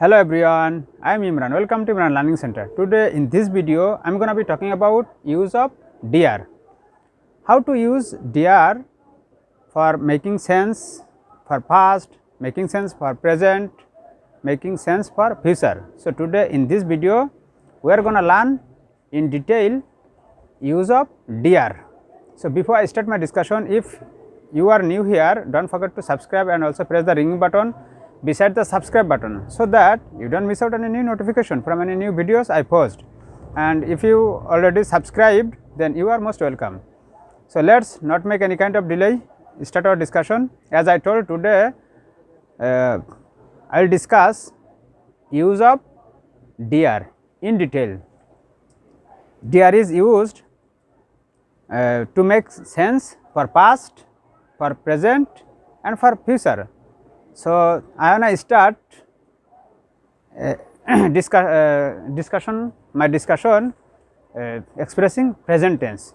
Hello everyone, I am Imran. Welcome to Imran Learning Center. Today in this video, I am going to be talking about use of DR. How to use DR for making sense for past, making sense for present, making sense for future. So today in this video, we are going to learn in detail use of DR. So before I start my discussion, if you are new here, don't forget to subscribe and also press the ring button beside the subscribe button, so that you don't miss out any new notification from any new videos I post. And if you already subscribed, then you are most welcome. So let's not make any kind of delay, start our discussion. As I told, today I will discuss use of DR in detail. DR is used to make sense for past, for present and for future. So I want to start discussion expressing present tense.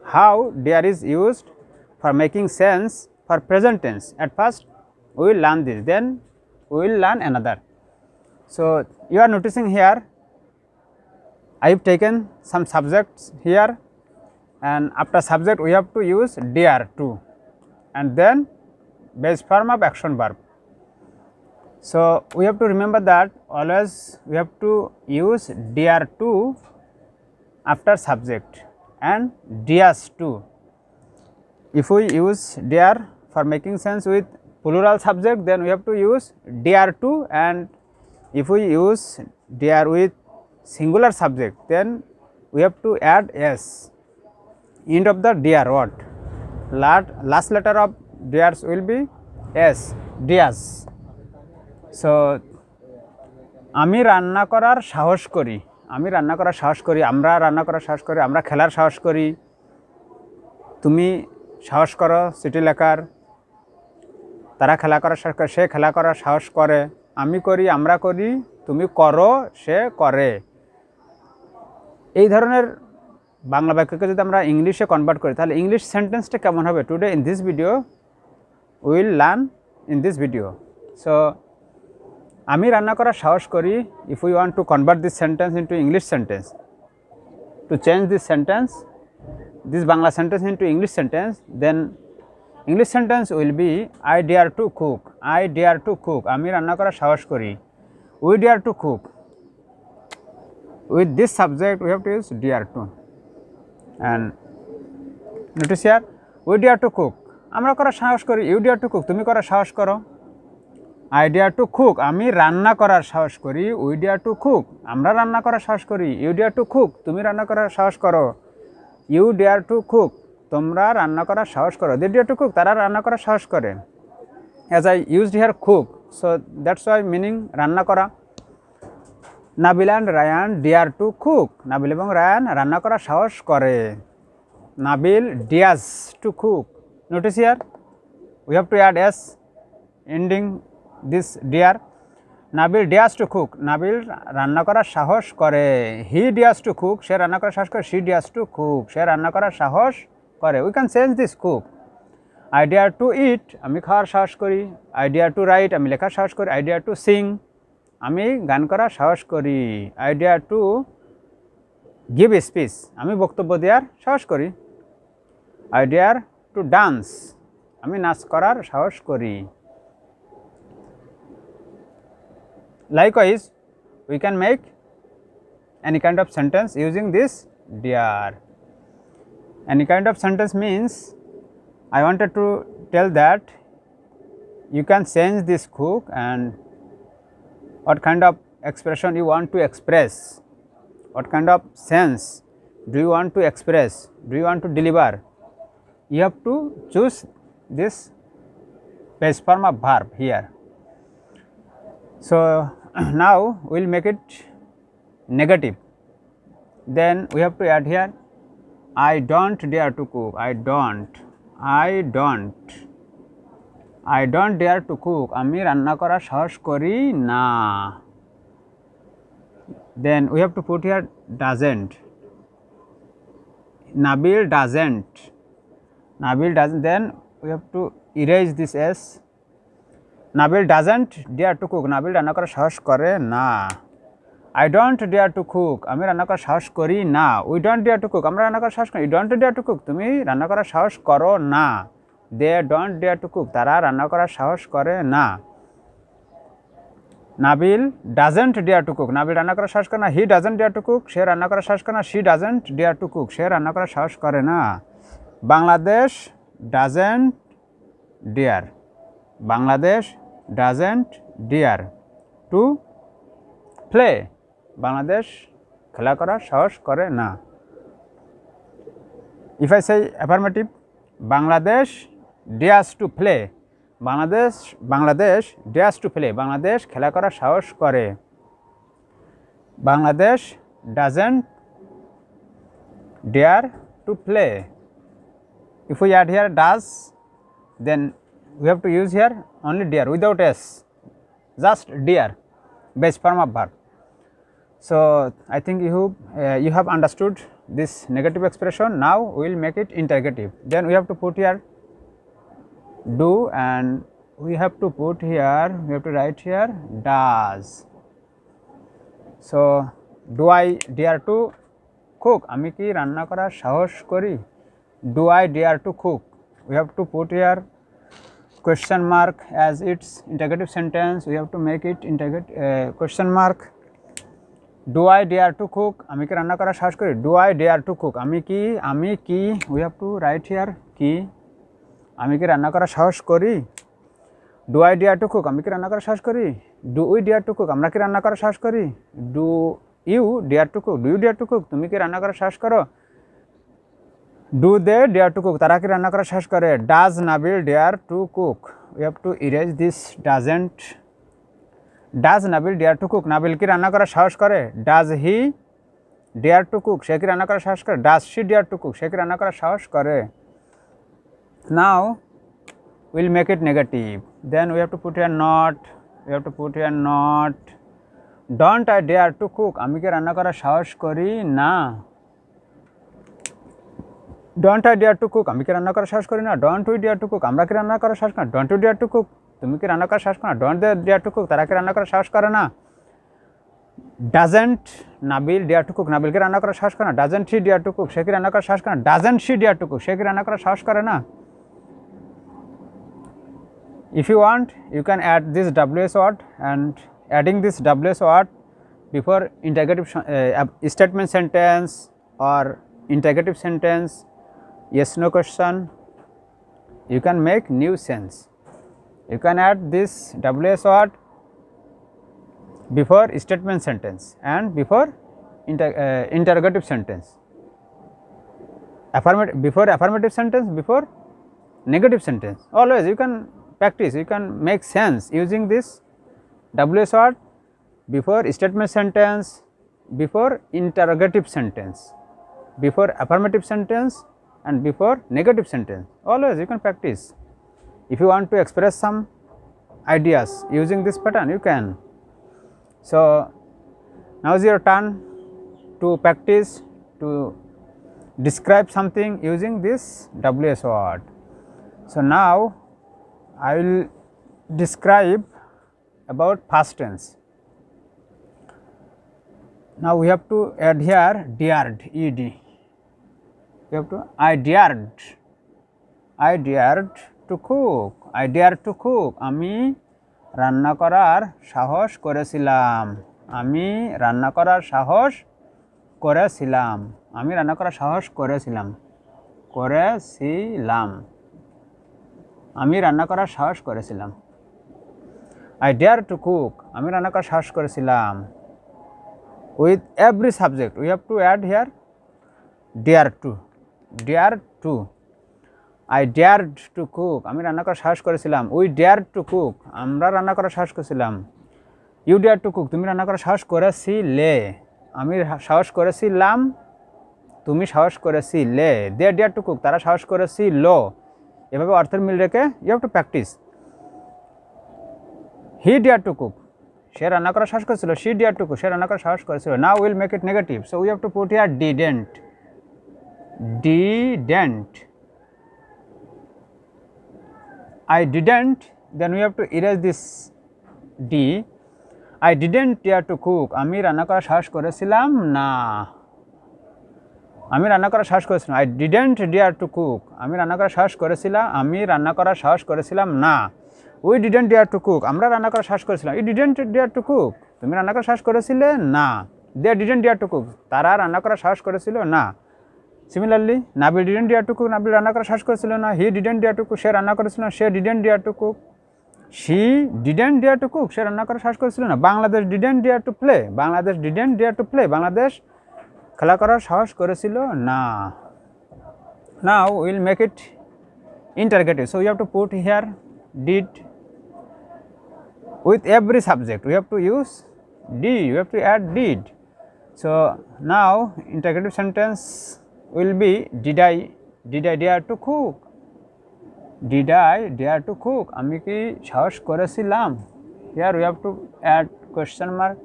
How DR is used for making sense for present tense. At first we will learn this, then we will learn another. So you are noticing here, I have taken some subjects here, and after subject we have to use DR2 and then base form of action verb. So we have to remember that always we have to use DR2 after subject and DS2. If we use DR for making sense with plural subject, then we have to use DR2, and if we use DR with singular subject, then we have to add S end of the DR word. Last letter of DRs will be S, DRs. So আমি রান্না করার সাহস করি, আমি রান্না করার সাহস করি, আমরা রান্না করার সাহস করি, আমরা খেলার সাহস করি, তুমি সাহস করো চিঠি লেখার, তারা খেলা করার সাহস করে, সে খেলা করার সাহস করে, আমি করি, আমরা করি, তুমি করো, সে করে। এই ধরনের বাংলা বাক্যকে যদি আমরা ইংলিশে কনভার্ট করি, তাহলে ইংলিশ সেন্টেন্সটা কেমন হবে? Today in this video we will learn in this video. So আমি রান্না করার সাহস করি, if we want to convert this sentence into English sentence, to change this sentence, this Bangla sentence into English sentence, then English sentence will be I dare to cook, I dare to cook, আমি রান্না করার সাহস করি, we dare to cook. With this subject we have to use dare to, and notice here we dare to cook, আমরা করার সাহস করি, you dear to cook, তুমি করার সাহস করো, আই ডিয়ার টু কুক, আমি রান্না করার সাহস করি, উই ডিয়ার টু কুক, আমরা রান্না করার সাহস করি, ইউ ডিয়ার টু কুক, তুমি রান্না করার সাহস করো, ইউ ডিয়ার টু কুক, তোমরা রান্না করার সাহস করো, দে ডিয়ার টু কুক, তারা রান্না করার সাহস করে। As I used here cook, so that's why meaning রান্না করা। Nabil and Rayan dare to cook, Nabil এবং রায়ান রান্না করার সাহস করে, Nabil dares to cook. Notice here we have to add S ending this dare. Nabil dares to cook, Nabil রান্না করার সাহস করে, he dares to cook, সে রান্না করার সাহস করে, she dares to cook, সে রান্না করার সাহস করে। We can change this cook. I dare to eat, আমি খাওয়ার সাহস করি, I dare to write, আমি লেখার সাহস করি, I dare to sing, আমি গান করার সাহস করি, I dare to give a speech, আমি বক্তব্য দেওয়ার সাহস করি, I dare to dance, আমি নাচ করার সাহস করি। Likewise we can make any kind of sentence using this dare. Any kind of sentence means I wanted to tell that you can change this cook and what kind of expression you want to express, what kind of sense do you want to express, do you want to deliver. You have to choose this base form of verb here. So now we will make it negative, then we have to add here I don't dare to cook, I don't dare to cook, আমি রান্না করার সাহস করি না। Then we have to put here doesn't, Nabil doesn't, Nabil doesn't, then we have to erase this S, Nabil doesn't dare to cook, Nabil রান্না করার সাহস করে না। I don't dare to cook, আমি রান্না করার সাহস করি না। We don't dare to cook, আমরা রান্না করার সাহস করি। You don't dare to cook, তুমি রান্না করার সাহস করো না। They don't dare to cook, তারা রান্না করার সাহস করে না। Nabil doesn't dare to cook, Nabil রান্না করার সাহস করে না। He doesn't dare to cook, সে রান্না করার সাহস করে না। She doesn't dare to cook, সে রান্না করার সাহস করে না। Bangladesh doesn't dare, Bangladesh doesn't dare to play, Bangladesh খেলা করার সাহস করে না। If I say affirmative, Bangladesh dares to play, Bangladesh dares to play, Bangladesh খেলা করার সাহস করে। Bangladesh doesn't dare to play. If we add here does, then we have to use here only dare without s, just dare, base form of verb. So I think you have understood this negative expression. Now we will make it interrogative. Then we have to put here do, and we have to write here does. So do I dare to cook, আমি কি রান্না করার সাহস করি? Do I dare to cook? We have to put here question mark as its interrogative sentence. We have to make it question mark. Do I dare to cook? আমি কি রান্না করার সাহস করি? Do I dare to cook? আমি কি we have to write here কি, আমি কি রান্না করার সাহস করি? Do I dare to cook? আমি কি রান্না করার সাহস করি? Do we dare to cook? আমরা কি রান্না করার সাহস করি? Do you dare to cook? Do you dare to cook? তুমি কি রান্না করার সাহস করো? Do they dare to cook? তারা কি রান্না করার সাহস করে? Does Nabil dare to cook? We have to erase this doesn't. Does Nabil dare to cook? Nabil কি রান্না করার সাহস করে? Does he dare to cook? সে কি রান্না করার সাহস করে? Does she dare to cook? সে কি রান্না করার সাহস করে? Now we'll make it negative. Then we have to put here not. We have to put here not. Don't I dare to cook? আমি কি রান্না করার সাহস করি না। Don't I dare to cook? আমি কি রান্না করার সাহস করি না। Don't we dare to cook? আমরা কি রান্না করার সাহস করি না। Don't you dare to cook? তুমি কি রান্না করার সাহস করো না। Don't they dare to cook? তারা কি রান্না করার সাহস করে না। Doesn't Nabil dare to cook? Nabil কি রান্না করার সাহস করে না। Doesn't he dare to cook? সে কি রান্না করার সাহস করে না। Doesn't she dare to cook? সে কি রান্না করার সাহস করে না। If you want, you can add this WS word, and adding this WS word before interrogative statement sentence or interrogative sentence, yes no question, you can make new sense. You can add this WS word before statement sentence and before interrogative sentence. Before affirmative sentence, before negative sentence. Always you can practice, you can make sense using this WS word before statement sentence, before interrogative sentence, before affirmative sentence and before negative sentence. Always you can practice. If you want to express some ideas using this pattern, you can. So now is your turn to practice to describe something using this WS word. So now I will describe about past tense. Now we have to add here dared, ed. We have to I dared to cook. I dare to cook. আমি রান্না করার সাহস করেছিলাম। আমি রান্না করার সাহস করেছিলাম। আমি রান্না করার সাহস করেছিলাম। আমি রান্না করার সাহস করেছিলাম। I dare to cook. আমি রান্না করার সাহস করেছিলাম। With every subject we have to add here dare to. I dared to cook. আমি রান্না করার সাহস করেছিলাম। We dared to cook. আমরা রান্না করার সাহস করেছিলাম। You dared to cook. তুমি রান্না করার সাহস করেছিলে। আমি সাহস করেছিলাম। তুমি সাহস করেছিলে। They dared to cook. তারা সাহস করেছিল। এভাবে অর্থের মিল রেখে you have to practice. He dared to cook. সে রান্না করার সাহস করেছিল। She dared to cook. সে রান্না করার সাহস করেছিল। Now we will make it negative. So we have to put here didn't. I didn't then we have to erase this D. I didn't dare to cook. আমি রান্না করা সাহস করেছিলাম না। আমি রান্না করা সাহস করেছিলাম। I didn't dare to cook. আমি রান্না করা সাহস করেছিলাম। আমি রান্না করা সাহস করেছিলাম না। We didn't dare to cook. আমরা রান্না করা সাহস করেছিলাম। You didn't dare to cook. তুমি রান্না করা সাহস করেছিলে না। They didn't dare to cook. তারা রান্না করা সাহস করেছিল না। Similarly, Nabil didn't dare to cook. Nabil রান্না করা সাহস করেছিল না। He didn't dare to cook. সে রান্না করেছিল না। She didn't dare to cook. She didn't dare to cook. সে রান্না করা সাহস করেছিল না। Bangladesh didn't dare to play. Bangladesh didn't dare to play. Bangladesh খেলা করার সাহস করেছিল না। Now we'll make it interrogative. So you have to put here did. With every subject we have to use did. You have to add did. So now interrogative sentence will be did I dare to cook? Did I dare to cook? আমি কি সাহস করেছিলাম? Here we have to add question mark.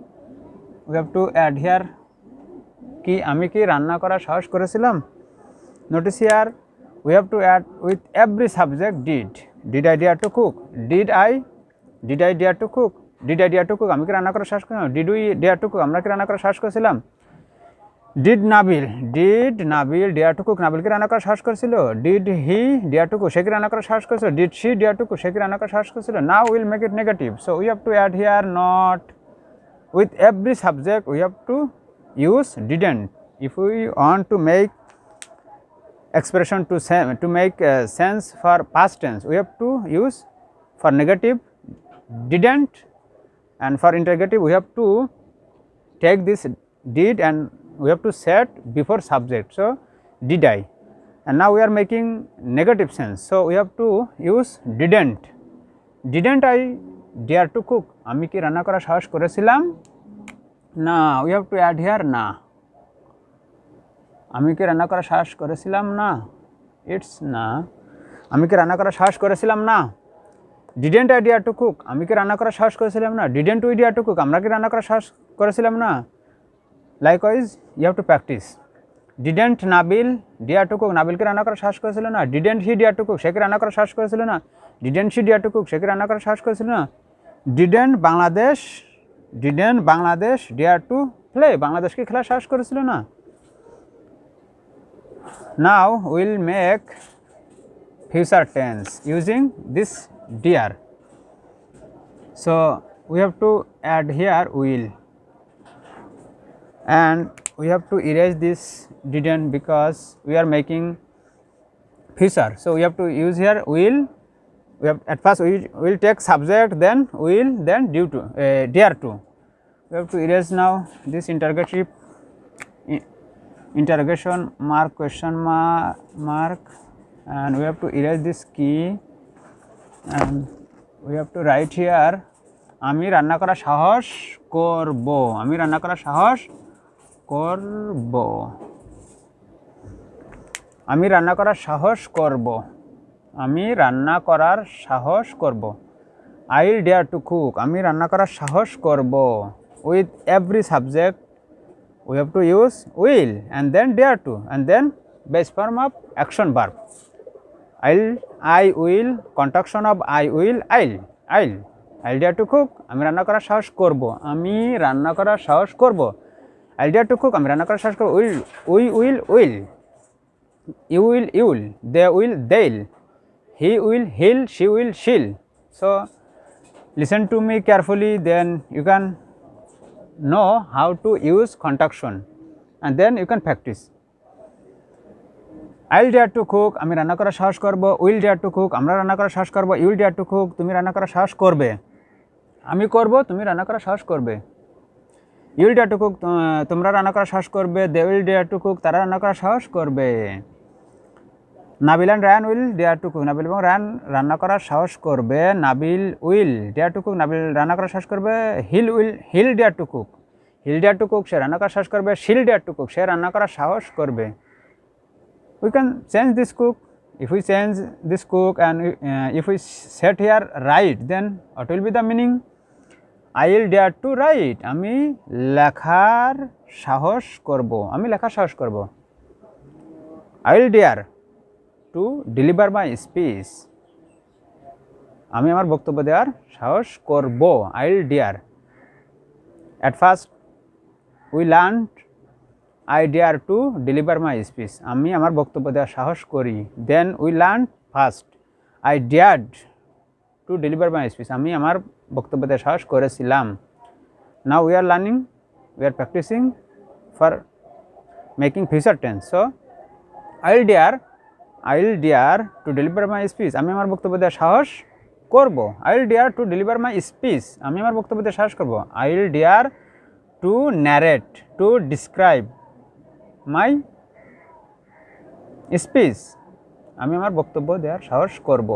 We have to add here কি আমি কি রান্না করা সাহস করেছিলাম? Notice here we have to add with every subject did. Did I dare to cook? Did I dare to cook? Did I dare to cook? আমি কি রান্না করা সাহস করেছিলাম? Did we dare to cook? আমরা কি রান্না করা সাহস করেছিলাম? Did Nabil dare to cook? Nabil কি রান্না করা সাহস করেছিল? Did he dare to cook? সে কি রান্না করা সাহস করেছিল? Did she dare to cook? সে কি রান্না করা সাহস করেছিল? Now we'll make it negative. So we have to add here not. With every subject we have to use didn't. If we want to make expression to make sense for past tense, we have to use for negative didn't, and for interrogative we have to take this did and we have to set before subject. So did I, and now we are making negative sense. So we have to use didn't. Didn't I dare to cook? আমি কি রান্না করা সাহস করেছিলাম না? We have to add here না। আমি কি রান্না করা সাহস করেছিলাম না? It's না। আমি কি রান্না করা সাহস করেছিলাম না? Didn't I dare to cook? আমি কি রান্না করা সাহস করেছিলাম না? Didn't we dare to cook? আমরা কি রান্না করা সাহস করেছিলাম না? Likewise, you have to practice. Didn't Nabil dare to cook? Nabil কি রান্না করা সাহস করেছিল না? Didn't he dare to cook? সে কি রান্না করা সাহস করেছিল না? Didn't she dare to cook? সে কি রান্না করা সাহস করেছিল না? Didn't Bangladesh dare to play? Bangladesh কি খেলা সাহস করেছিল না? Now we'll make future tense using this dare. So we have to add here will, and we have to erase this didn't because we are making future. So we have to use here will. We have at first we will take subject, then will, then due to dare to. We have to erase now this interrogation mark, question mark, and we have to erase this key, and we have to write here আমি রান্না করা সাহস করব। আমি রান্না করা সাহস করব। আমি রান্না করার সাহস করব। আমি রান্না করার সাহস করব। I will dare to cook. আমি রান্না করার সাহস করব। With every subject we have to use will and then dare to and then base form of action verb. I will, contraction of I will, I'll dare to cook. আমি রান্না করার সাহস করব। আমি রান্না করার সাহস করব। I'll dare to cook. আমি রান্না করার সাহস করব। will. You will. They will, they'll. He will, he'll, she will, she'll. So listen to me carefully, then you can know how to use contraction and then you can practice. I'll dare to cook. আমি রান্না করার সাহস করব। Will dare to cook. আমরা রান্না করার সাহস করব। You will dare to cook. তুমি রান্না করার সাহস করবে। আমি করব, তুমি রান্না করার সাহস করবে। You will dare to cook. তোমরা রান্না করার সাহস করবে। They will dare to cook. তারা রান্না করার সাহস করবে। Nabil and Rayan will dare to cook. Nabil এবং রায়ান রান্না করার সাহস করবে। Nabil will dare to cook. Nabil রান্না করার সাহস করবে। He'll dare to cook. He'll dare to cook. সে রান্না করার সাহস করবে। She'll dare to cook. সে রান্না করার সাহস করবে। We can change this cook. If we change this cook and if we set here write, then what will be the meaning? I will dare to write. আমি লেখার সাহস করব। আমি লেখার সাহস করব। I will dare to deliver my speech. আমি আমার বক্তব্য দেওয়ার সাহস করব, I will dare. At first we learn I dare to deliver my speech, আমি আমার বক্তব্য দেওয়ার সাহস করি। Then we learn first I dared to deliver my speech, আমি আমার বক্তব্য দেওয়ার সাহস করেছিলাম। Now we are learning, we are practicing for making future tense. So I will dare to deliver my speech, আমি আমার বক্তব্য দেওয়ার সাহস করব। I will dare to deliver my speech, আমি আমার বক্তব্য দেওয়ার সাহস করব। I will dare to narrate to describe my speech, আমি আমার বক্তব্য দেওয়ার সাহস করব।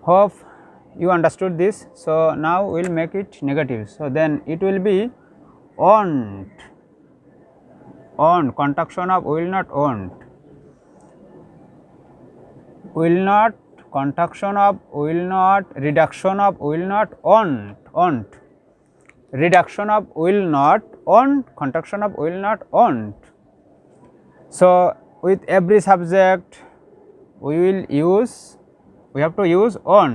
Hope you understood this. So now we'll make it negative. So then it will be owned, contraction of will not, owned, will not, contraction of will not, reduction of will not, owned, reduction of will not, owned, contraction of will not, owned. So with every subject we have to use own.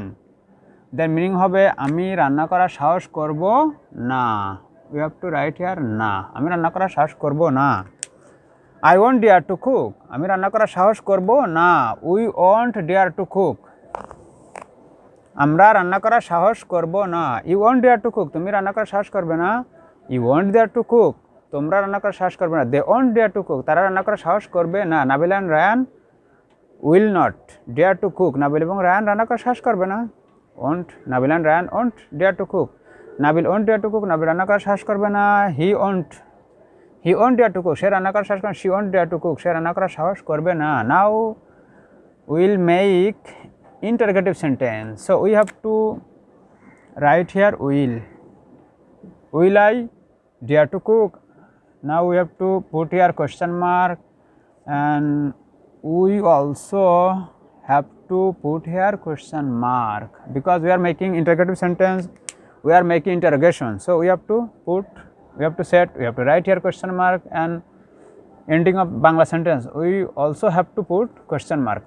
Then meaning হবে আমি রান্না করার সাহস করব না। We have to write here না, আমি রান্না করার সাহস করব না। I won't dare to cook, আমি রান্না করার সাহস করব না। We won't dare to cook, আমরা রান্না করার সাহস করব না। You won't dare to cook, তুমি রান্না করার সাহস করবে না। You won't dare to cook, তোমরা রান্না করার সাহস করবে না। দে ওয়ন্ট ডেয়ার টু কুক, তারা রান্না করার সাহস করবে না। Nabil and Rayan will not dare to cook, Nabil এবং রায়ান রান্না করার সাহস করবে না। Won't, Nabil and Rayan won't dare to cook, Nabil won't dare to cook, Nabil রান্না করার সাহস করবে না। He won't dare to cook, সে রান্না করার সাহস করবে না। She won't dare to cook, সে রান্না করার সাহস করবে না। Now will make interrogative sentence. So we have to write here will I dare to cook. Now we have to put here question mark and we also have to put here question mark because we are making interrogative sentence, we are making interrogation. So we have to write here question mark, and ending of Bangla sentence we also have to put question mark.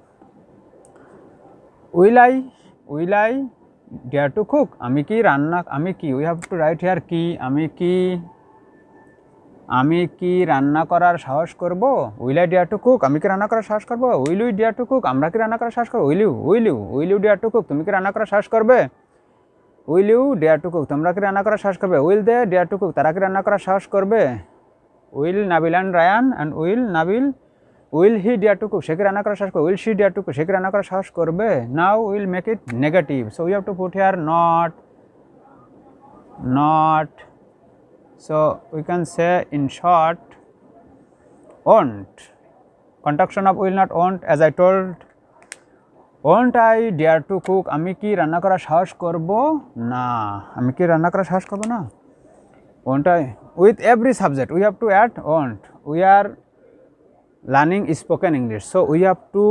Will I dare to cook, আমি কি we have to write here কি, আমি কি রান্না করার সাহস করব। Will I dare to cook, আমি কি রান্না করার সাহস করব। Will you dare to cook, আমরা কি রান্না করার সাহস করব। Will you dare to cook, তুমি কি রান্না করার সাহস করবে। Will you dare to cook, তোমরা কি রান্না করার সাহস করবে। Will they dare to cook, তারা কি রান্না করার সাহস করবে। Will Nabil and Rayan and will he dare to cook, সে কি রান্না করার সাহস করবে। Will she dare to cook, সে কি রান্না করার সাহস করবে। Now will make it negative. So we have to put here not. So we can say in short, won't, contraction of will not, won't, as I told, won't I dare to cook, আমি কি রান্না করার সাহস করব না, আমি কি রান্না করার সাহস করব না। won't I, with every subject we have to add won't. We are learning spoken English, so we have to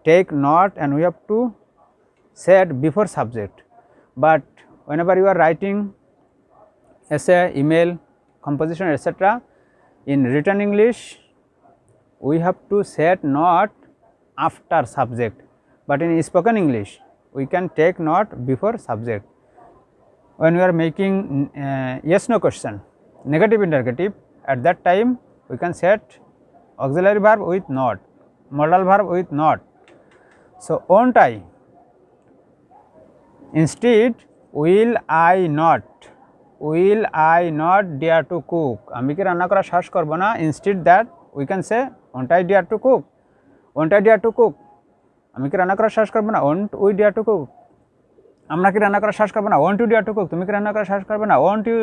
take not and we have to say it before subject. But whenever you are writing essay, email, composition, etc., in written English we have to set not after subject, but in spoken English we can take not before subject. When we are making yes no question, negative interrogative, at that time we can set auxiliary verb with not, modal verb with not. So won't I, instead will I not dare to cook, আমি কি রান্না করার সাহস করব না। instead that we can say won't I dare to cook, আমি কি রান্না করার সাহস করব না। won't we dare to cook, আমরা কি রান্না করার সাহস করব না। won't you dare to cook, তুমি কি রান্না করার সাহস করবে না। won't you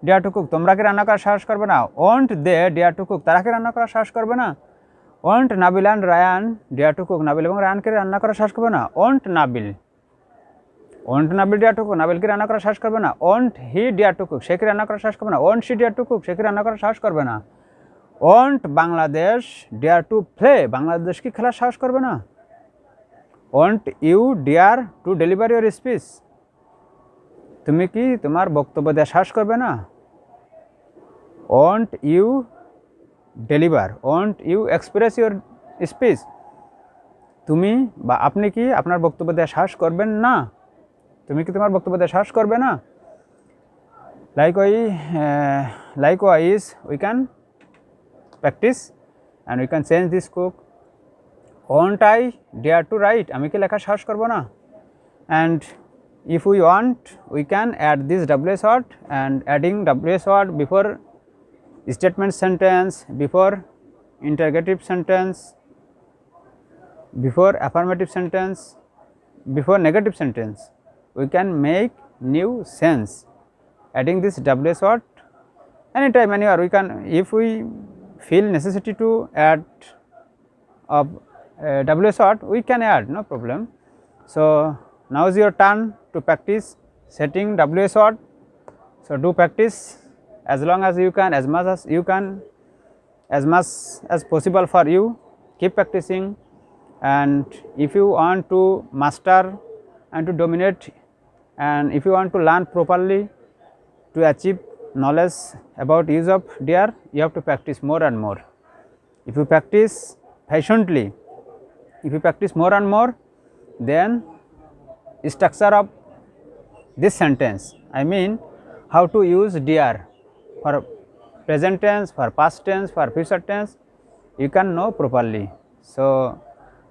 dare to cook, তোমরা কি রান্না করার সাহস করবে না। won't they dare to cook, তারা কি রান্না করার সাহস করবে না। won't Nabil and Rayan dare to cook, Nabil এবং রায়ান কি রান্না করার সাহস করবে না। won't Nabil dare to cook, Nabil কি রান্না করার সাহস করবে না। won't he dare to cook, সে কি রান্না করার সাহস করবে না। won't she dare to cook, সে কি রান্না করার সাহস করবে না। won't Bangladesh dare to play, Bangladesh কি খেলার সাহস করবে না। won't you dare to deliver your speech, তুমি কি তোমার বক্তব্য দেওয়ার সাহস করবে না। won't you deliver, won't you express your speech, তুমি বা আপনি কি আপনার বক্তব্য দেওয়া সাহস করবেন না? তুমি কি তোমার বক্তব্য দেওয়া সাহস করবে না? Likewise, we can practice and we can change this cook. Won't I dare to write? আমি কি লেখা সাহস করব না? And if we want, we can add this WS word, and adding WS word before statement sentence, before interrogative sentence, before affirmative sentence, before negative sentence, we can make new sense. Adding this WS word anytime, anywhere we can, if we feel necessity to add of WS word, we can add, no problem. So now is your turn to practice setting WS word. So do practice as long as you can, as much as you can, as much as possible for you. Keep practicing, and if you want to master and to dominate, and if you want to learn properly to achieve knowledge about use of dear, you have to practice more and more. If you practice patiently, if you practice more and more, then structure of this sentence, I mean how to use dear for present tense, for past tense, for future tense, you can know properly. So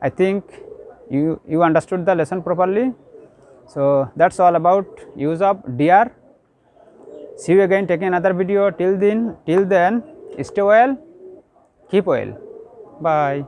I think you understood the lesson properly. So that's all about use of dear. See you again, taking another video. Till then, stay well, keep well. Bye.